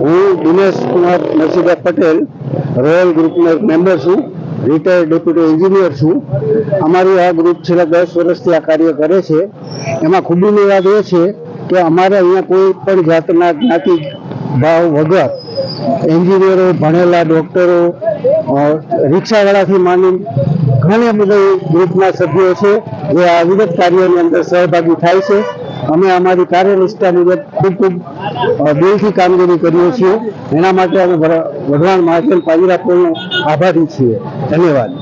હું દિનેશ કુમાર નરસિંહભાઈ પટેલ રોયલ ગ્રુપનો એક મેમ્બર છું, રિટાયર્ડ ડેપ્યુટી એન્જિનિયર છું. અમારું આ ગ્રુપ છેલ્લા 10 વર્ષથી આ કાર્ય કરે છે. એમાં ખૂબીની વાત એ છે કે અમારે અહીંયા કોઈ પણ જાતના જ્ઞાતિ ભાવ વગર એન્જિનિયરો, ભણેલા ડોક્ટરો, રિક્ષાવાળાથી માંડી ઘણા બધા ગ્રુપના સભ્યો છે જે આ વિવિધ કાર્યોની અંદર સહભાગી થાય છે. અમે અમારી કાર્યનિષ્ઠા મુજબ ખૂબ દિલથી કામગીરી કરીએ છીએ. એના માટે અમે વઢવાણ મહાજન પાંજરાપોળનો આભારી છીએ. ધન્યવાદ.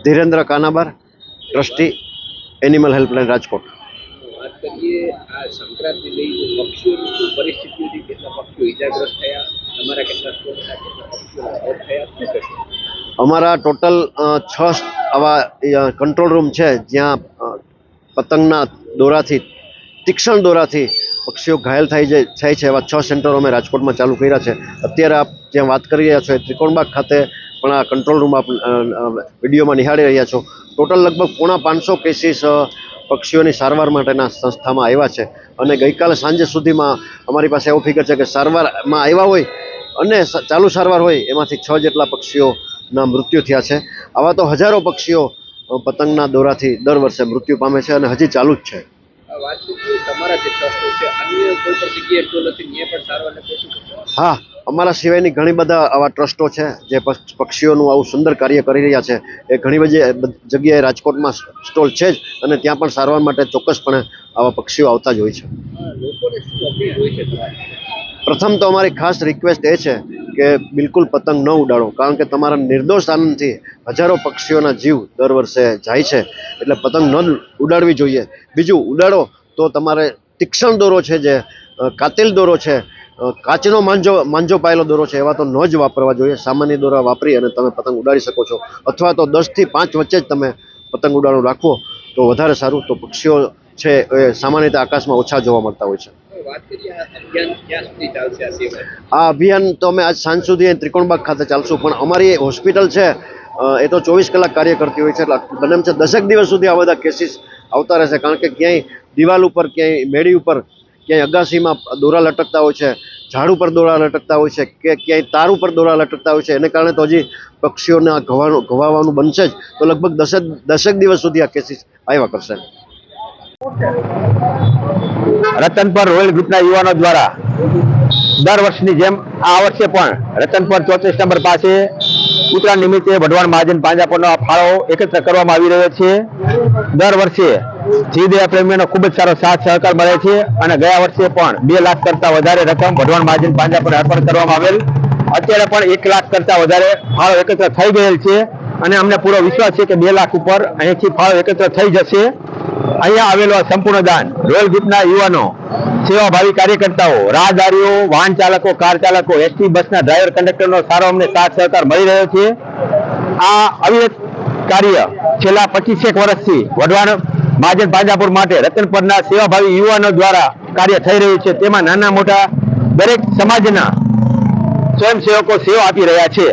Dhirendra Kanabar, trustee, animal helpline Rajkot. વાત કરીએ આ સંક્રાંતિ લઈ પક્ષીઓની શું પરિસ્થિતિ હતી, કેટલા પક્ષીઓ ઇજાગ્રસ્ત થયા, તમારા કેટલા સ્ટોક હતા, કેટલા પક્ષીઓ મોત થયા, શું કહેશો? અમારા ટોટલ 6 આવા કંટ્રોલ રૂમ છે જ્યાં પતંગના દોરાથી, તીક્ષ્ણ દોરાથી પક્ષીઓ ઘાયલ થાય છે. એવા 6 સેન્ટરો અમે રાજકોટમાં ચાલુ કર્યા છે. અત્યારે આપ જ્યાં વાત કરી રહ્યા છો એ ત્રિકોણબાગ ખાતે પણ આ કંટ્રોલ રૂમ આપ વિડીયોમાં નિહાળી રહ્યા છો. ટોટલ લગભગ 550 કેસીસ પક્ષીઓની સારવાર માટેના સંસ્થામાં આવ્યા છે. અને ગઈકાલે સાંજે સુધીમાં અમારી પાસે એવું ફિગર છે કે સારવારમાં આવ્યા હોય અને ચાલુ સારવાર હોય એમાંથી 6 જેટલા પક્ષીઓના મૃત્યુ થયા છે. આવા તો હજારો પક્ષીઓ પતંગના દોરાથી દર વર્ષે મૃત્યુ પામે છે અને હજી ચાલુ જ છે. વાત કરીએ તમારા જે ટ્રસ્ટો છે, અન્ય કોઈ પણ જગ્યાએ એટલું નથી, ત્યાં પણ સારવારને કોશિશ કરશો? હા, અમારા સિવાયની ઘણી બધા આવા ટ્રસ્ટો છે જે પક્ષીઓનું આવું સુંદર કાર્ય કરી રહ્યા છે. એ ઘણી બધી જગ્યાએ રાજકોટમાં સ્ટોલ છે જ અને ત્યાં પણ સારવાર માટે ચોક્કસપણે આવા પક્ષીઓ આવતા જ હોય છે. લોકોને શું અપીલ હોય છે તમારી? પ્રથમ તો અમારી ખાસ રિક્વેસ્ટ એ છે કે બિલકુલ પતંગ ન ઉડાડો, કારણ કે તમારા નિર્દોષ આનંદથી હજારો પક્ષીઓના જીવ દર વર્ષે જાય છે. એટલે પતંગ ન ઉડાડવી જોઈએ. બીજું, ઉડાડો તો તમારે તીક્ષ્ણ દોરો છે, જે કાતિલ દોરો છે, કાચનો માંજો પાયેલો દોરો છે, એવા તો ન જ વાપરવા જોઈએ. સામાન્ય દોરા વાપરી અને તમે પતંગ ઉડાડી શકો છો. અથવા તો 10 થી 5 વચ્ચે જ તમે પતંગ ઉડાડો રાખવો તો વધારે સારું. તો પક્ષીઓ છે એ સામાન્ય રીતે આકાશમાં ઓછા જોવા મળતા હોય છે. વાત કરીએ આ અભિયાન ક્યાં સુધી ચાલશે? આ સેવા આ અભિયાન તો અમે આજ સાંજ સુધી ત્રિકોણબાગ ખાતે ચાલશું, પણ અમારી હોસ્પિટલ છે એ તો 24 કલાક કાર્ય કરતી હોય છે. એટલે બને એમ છે 10 દિવસ સુધી આ બધા કેસીસ આવતા રહેશે, કારણ કે ક્યાંય દિવાલ ઉપર, ક્યાંય મેડી ઉપર, ક્યાંય અગાસીમાં દોરા લટકતા હોય છે, ઝાડ ઉપર દોરા લટકતા હોય છે, કે ક્યાંય તાર ઉપર દોરા લટકતા હોય છે. એને કારણે તો હજી પક્ષીઓને ઘવાવાનું બનશે જ. તો લગભગ 10 દિવસ સુધી આ કેસીસ આવ્યા કરશે. રતનપર રોયલ ગ્રુપના યુવાનો દ્વારા દર વર્ષની જેમ આ વર્ષે પણ રતનપર 34 નંબર પાસે ઉત્તરાયણ નિમિત્તે વઢવાણ મહાજન પાંજરાપોળનો ફાળો એકત્ર કરવામાં આવી રહ્યો છે. દર વર્ષે જીવદયા પ્રેમીઓનો ખૂબ જ સારો સાથ સહકાર મળે છે અને ગયા વર્ષે પણ 2 લાખ કરતા વધારે રકમ વઢવાણ મહાજન પાંજરાપોળને અર્પણ કરવામાં આવેલ. અત્યારે પણ 1 લાખ કરતા વધારે ફાળો એકત્ર થઈ ગયેલ છે અને અમને પૂરો વિશ્વાસ છે કે 2 લાખ ઉપર અહીંથી ફાળો એકત્ર થઈ જશે. અહીંયા આવેલો સંપૂર્ણ દાન રોયલ ગ્રુપના યુવાનો, સેવાભાવી કાર્યકર્તાઓ, રાહદારીઓ, વાહન ચાલકો, કાર ચાલકો, એસટી બસના ડ્રાઈવર, કંડક્ટરનો સારો અમને સાથ સહકાર મળી રહ્યો છે. આ અવિરત કાર્ય છેલ્લા 25 વર્ષથી વઢવાણ મહાજન પાંજરાપોળ માટે રતનપરના સેવાભાવી યુવાનો દ્વારા કાર્ય થઈ રહ્યું છે. તેમાં નાના મોટા દરેક સમાજના સ્વયંસેવકો સેવા આપી રહ્યા છે.